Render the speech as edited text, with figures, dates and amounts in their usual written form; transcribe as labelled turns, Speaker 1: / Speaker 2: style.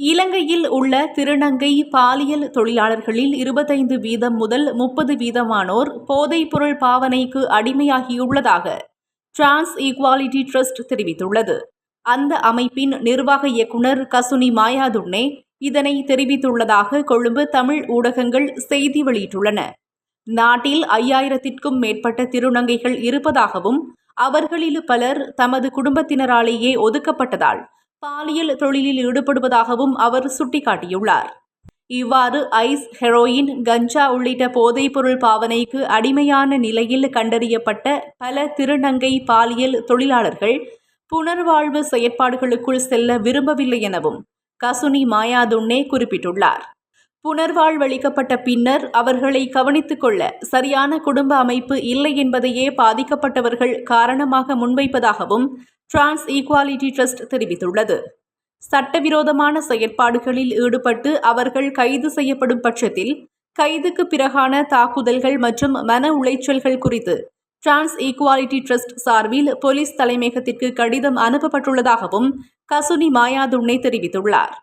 Speaker 1: இலங்கையில் உள்ள திருநங்கை பாலியல் தொழிலாளர்களில் 25% முதல் 30% போதைப்பொருள் பாவனைக்கு அடிமையாகியுள்ளதாக டிரான்ஸ் ஈக்வாலிட்டி ட்ரஸ்ட் தெரிவித்துள்ளது. அந்த அமைப்பின் நிர்வாக இயக்குநர் கசுனி மாயாதுண்ணே இதனை தெரிவித்துள்ளதாக கொழும்பு தமிழ் ஊடகங்கள் செய்தி வெளியிட்டுள்ளன. நாட்டில் 5000த்திற்கும் மேற்பட்ட திருநங்கைகள் இருப்பதாகவும் அவர்களில் பலர் தமது குடும்பத்தினராலேயே ஒதுக்கப்பட்டதால் பாலியல் தொழிலில் ஈடுபடுவதாகவும் அவர் சுட்டிக்காட்டியுள்ளார். இவ்வாறு ஐஸ், ஹெரோயின், கஞ்சா உள்ளிட்ட போதைப்பொருள் பாவனைக்கு அடிமையான நிலையில் கண்டறியப்பட்ட பல திருநங்கை பாலியல் தொழிலாளர்கள் புனர்வாழ்வு செயற்பாடுகளுக்குள் செல்ல விரும்பவில்லை எனவும் கசுனி மாயாதுண்ணே குறிப்பிட்டுள்ளார். புனர்வாழ்வளிக்கப்பட்ட பின்னர் அவர்களை கவனித்துக் கொள்ள சரியான குடும்ப அமைப்பு இல்லை என்பதையே பாதிக்கப்பட்டவர்கள் காரணமாக முன்வைப்பதாகவும் டிரான்ஸ் ஈக்வாலிட்டி ட்ரஸ்ட் தெரிவித்துள்ளது. சட்டவிரோதமான செயற்பாடுகளில் ஈடுபட்டு அவர்கள் கைது செய்யப்படும் பட்சத்தில் கைதுக்கு பிறகான தாக்குதல்கள் மற்றும் மன உளைச்சல்கள் குறித்து டிரான்ஸ் ஈக்வாலிட்டி ட்ரஸ்ட் சார்பில் போலீஸ் தலைமையகத்திற்கு கடிதம் அனுப்பப்பட்டுள்ளதாகவும் கசுனி மாயாதுண்ணே தெரிவித்துள்ளார்.